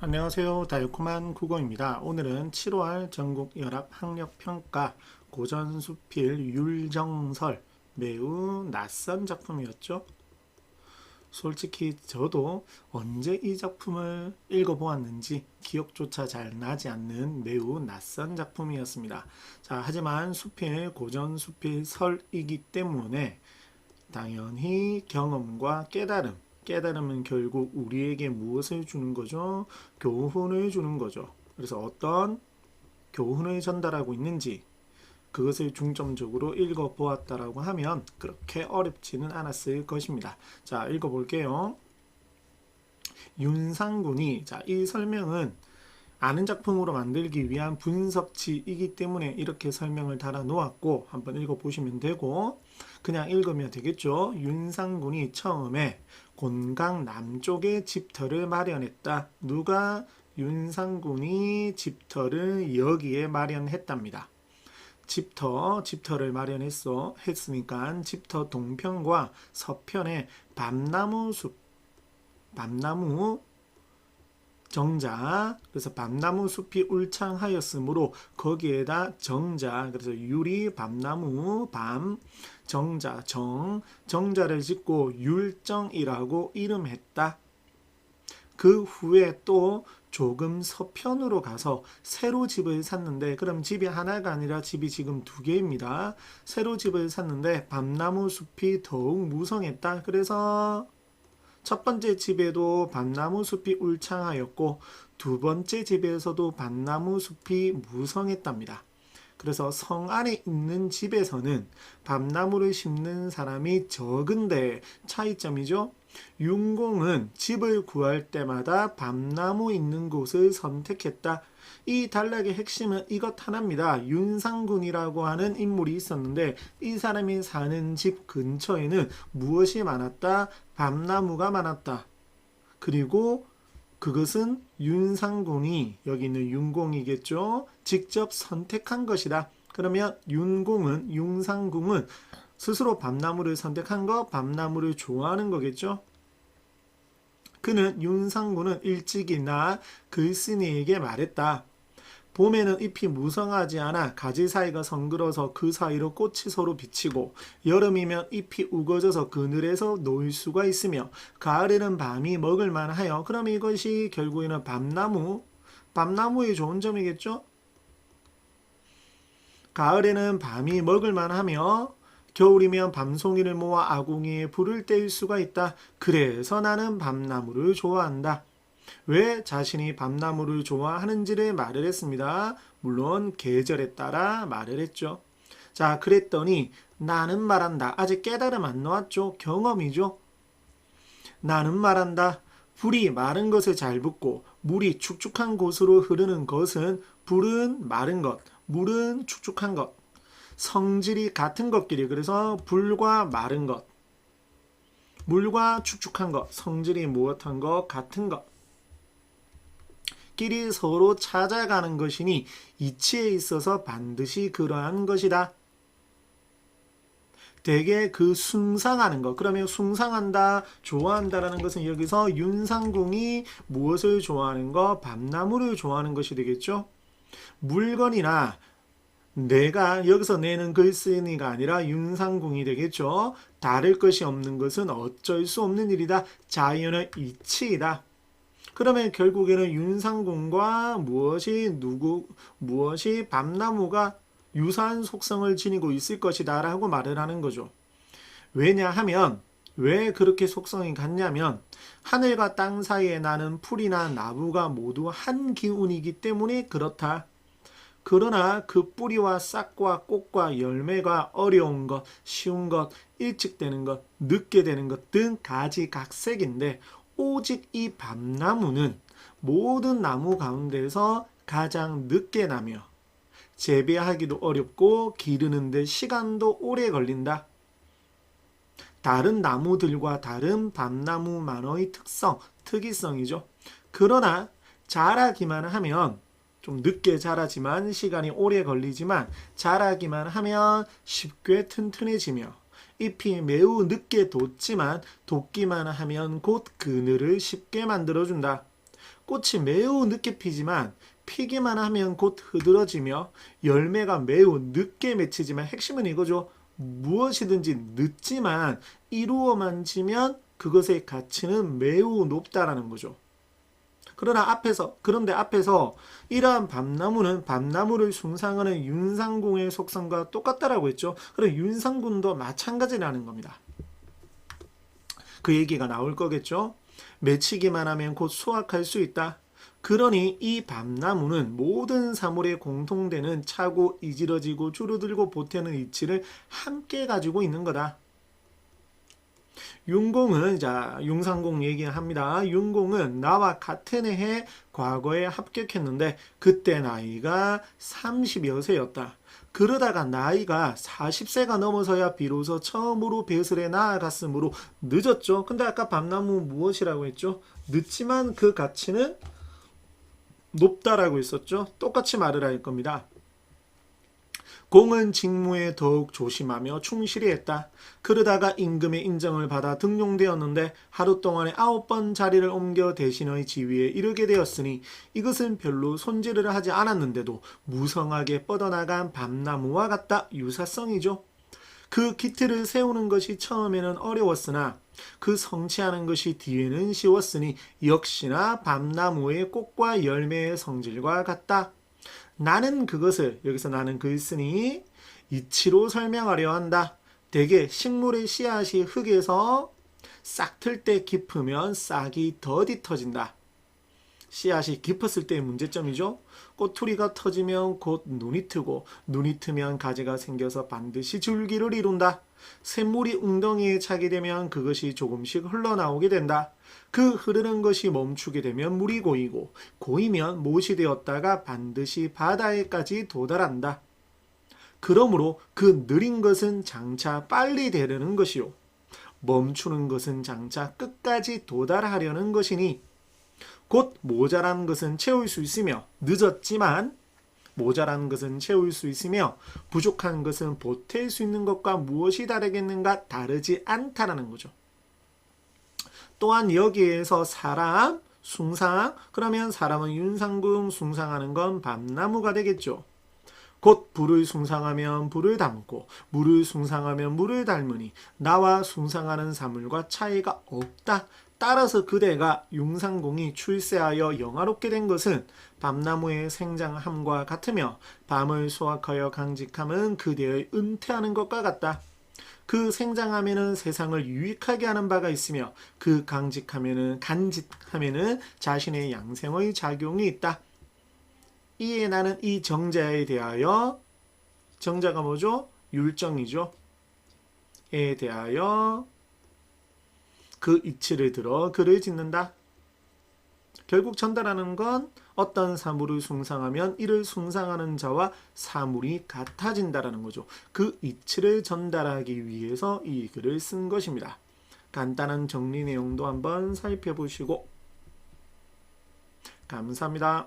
안녕하세요. 달콤한 국어입니다. 오늘은 7월 전국연합학력평가 고전수필 율정설, 매우 낯선 작품이었죠. 솔직히 저도 언제 이 작품을 읽어보았는지 기억조차 잘 나지 않는 매우 낯선 작품이었습니다. 자, 하지만 수필, 고전수필 설이기 때문에 당연히 경험과 깨달음은 결국 우리에게 무엇을 주는 거죠? 교훈을 주는 거죠. 그래서 어떤 교훈을 전달하고 있는지 그것을 중점적으로 읽어보았다라고 하면 그렇게 어렵지는 않았을 것입니다. 자, 읽어볼게요. 윤상군이, 자, 이 설명은 아는 작품으로 만들기 위한 분석지이기 때문에 이렇게 설명을 달아 놓았고 한번 읽어보시면 되고, 그냥 읽으면 되겠죠. 윤상군이 처음에 곤강 남쪽에 집터를 마련했다. 누가? 윤상군이 집터를 여기에 마련했답니다. 집터를 했으니까 집터 동편과 서편에 밤나무 정자, 그래서 밤나무 숲이 울창하였으므로 거기에다 정자, 그래서 유리, 밤나무, 정자를 짓고 율정이라고 이름했다. 그 후에 또 조금 서편으로 가서 새로 집을 샀는데, 그럼 집이 하나가 아니라 집이 지금 두 개입니다. 새로 집을 샀는데 밤나무 숲이 더욱 무성했다. 그래서 첫 번째 집에도 밤나무 숲이 울창하였고 두 번째 집에서도 밤나무 숲이 무성했답니다. 그래서 성 안에 있는 집에서는 밤나무를 심는 사람이 적은데 차이점이죠. 윤공은 집을 구할 때마다 밤나무 있는 곳을 선택했다. 이 단락의 핵심은 이것 하나입니다. 윤상군이라고 하는 인물이 있었는데 이 사람이 사는 집 근처에는 무엇이 많았다? 밤나무가 많았다. 그리고 그것은 윤상군이, 여기 있는 윤공이겠죠, 직접 선택한 것이다. 그러면 윤상궁은 스스로 밤나무를 선택한 거, 밤나무를 좋아하는 거겠죠. 그는 윤상군은 일찍이나 글쓴이에게 말했다. 봄에는 잎이 무성하지 않아 가지 사이가 성들어서 그 사이로 꽃이 서로 비치고, 여름이면 잎이 우거져서 그늘에서 놓일 수가 있으며, 가을에는 밤이 먹을만 하여, 그럼 이것이 결국에는 밤나무의 좋은 점이겠죠. 가을에는 밤이 먹을만 하며 겨울이면 밤송이를 모아 아궁이에 불을 떼일 수가 있다. 그래서 나는 밤나무를 좋아한다. 왜 자신이 밤나무를 좋아하는지를 말을 했습니다. 물론 계절에 따라 말을 했죠. 자, 그랬더니 나는 말한다. 아직 깨달음 안 나왔죠? 경험이죠. 나는 말한다. 불이 마른 것을 잘 붓고 물이 축축한 곳으로 흐르는 것은, 불은 마른 것, 물은 축축한 것, 성질이 같은 것끼리, 그래서 불과 마른 것, 물과 축축한 것, 성질이 무엇한 것, 같은 것 끼리 서로 찾아가는 것이니 이치에 있어서 반드시 그러한 것이다. 대개 그 숭상하는 것, 그러면 숭상한다, 좋아한다라는 것은 여기서 윤상궁이 무엇을 좋아하는 것? 밤나무를 좋아하는 것이 되겠죠. 물건이나 내가 여기서 내는 글쓴이가 아니라 윤상궁이 되겠죠. 다를 것이 없는 것은 어쩔 수 없는 일이다. 자연의 이치이다. 그러면 결국에는 윤상궁과 무엇이 밤나무가 유사한 속성을 지니고 있을 것이다 라고 말을 하는 거죠. 왜냐하면, 왜 그렇게 속성이 같냐면, 하늘과 땅 사이에 나는 풀이나 나무가 모두 한 기운이기 때문에 그렇다. 그러나 그 뿌리와 싹과 꽃과 열매가 어려운 것, 쉬운 것, 일찍 되는 것, 늦게 되는 것 등 가지각색인데, 오직 이 밤나무는 모든 나무 가운데서 가장 늦게 나며 재배하기도 어렵고 기르는데 시간도 오래 걸린다. 다른 나무들과 다른 밤나무만의 특이성이죠. 그러나 자라기만 하면, 좀 늦게 자라지만 시간이 오래 걸리지만 자라기만 하면 쉽게 튼튼해지며, 잎이 매우 늦게 돋지만 돋기만 하면 곧 그늘을 쉽게 만들어준다. 꽃이 매우 늦게 피지만 피기만 하면 곧 흐드러지며 열매가 매우 늦게 맺히지만 핵심은 이거죠. 무엇이든지 늦지만 이루어만 지면 그것의 가치는 매우 높다라는 거죠. 그런데 앞에서 이러한 밤나무는 밤나무를 숭상하는 윤상궁의 속성과 똑같다라고 했죠. 그럼 윤상궁도 마찬가지라는 겁니다. 그 얘기가 나올 거겠죠. 맺히기만 하면 곧 수확할 수 있다. 그러니 이 밤나무는 모든 사물에 공통되는 차고 이지러지고 줄어들고 보태는 이치를 함께 가지고 있는 거다. 윤공은 윤상공 얘기합니다. 윤공은 나와 같은 해에 과거에 합격했는데 그때 나이가 30여 세였다. 그러다가 나이가 40세가 넘어서야 비로소 처음으로 배설에 나아갔으므로 늦었죠. 근데 아까 밤나무 무엇이라고 했죠? 늦지만 그 가치는 높다라고 했었죠. 똑같이 말을 할 겁니다. 공은 직무에 더욱 조심하며 충실히 했다. 그러다가 임금의 인정을 받아 등용되었는데 하루 동안에 9번 자리를 옮겨 대신의 지위에 이르게 되었으니 이것은 별로 손질을 하지 않았는데도 무성하게 뻗어나간 밤나무와 같다. 유사성이죠. 그 기틀을 세우는 것이 처음에는 어려웠으나 그 성취하는 것이 뒤에는 쉬웠으니 역시나 밤나무의 꽃과 열매의 성질과 같다. 나는 그것을 여기서 나는 글쓰니 이치로 설명하려 한다. 대개 식물의 씨앗이 흙에서 싹틀 때 깊으면 싹이 더디 터진다. 씨앗이 깊었을 때의 문제점이죠. 꼬투리가 터지면 곧 눈이 트고 눈이 트면 가지가 생겨서 반드시 줄기를 이룬다. 샘물이 웅덩이에 차게 되면 그것이 조금씩 흘러나오게 된다. 그 흐르는 것이 멈추게 되면 물이 고이고 고이면 못이 되었다가 반드시 바다에까지 도달한다. 그러므로 그 느린 것은 장차 빨리 되려는 것이요 멈추는 것은 장차 끝까지 도달하려는 것이니 곧 모자란 것은 채울 수 있으며 늦었지만 모자란 것은 채울 수 있으며 부족한 것은 보탤 수 있는 것과 무엇이 다르겠는가? 다르지 않다라는 거죠. 또한 여기에서 사람, 숭상, 그러면 사람은 윤상궁, 숭상하는 건 밤나무가 되겠죠. 곧 불을 숭상하면 불을 닮고 물을 숭상하면 물을 닮으니 나와 숭상하는 사물과 차이가 없다. 따라서 그대가 윤상궁이 출세하여 영화롭게 된 것은 밤나무의 생장함과 같으며 밤을 수확하여 강직함은 그대의 은퇴하는 것과 같다. 그 생장함에는 세상을 유익하게 하는 바가 있으며 그 간직함에는 자신의 양생의 작용이 있다. 이에 나는 이 정자에 대하여 정자가 뭐죠? 율정이죠. 에 대하여 그 이치를 들어 글을 짓는다. 결국 전달하는 건 어떤 사물을 숭상하면 이를 숭상하는 자와 사물이 같아진다라는 거죠. 그 이치를 전달하기 위해서 이 글을 쓴 것입니다. 간단한 정리 내용도 한번 살펴보시고 감사합니다.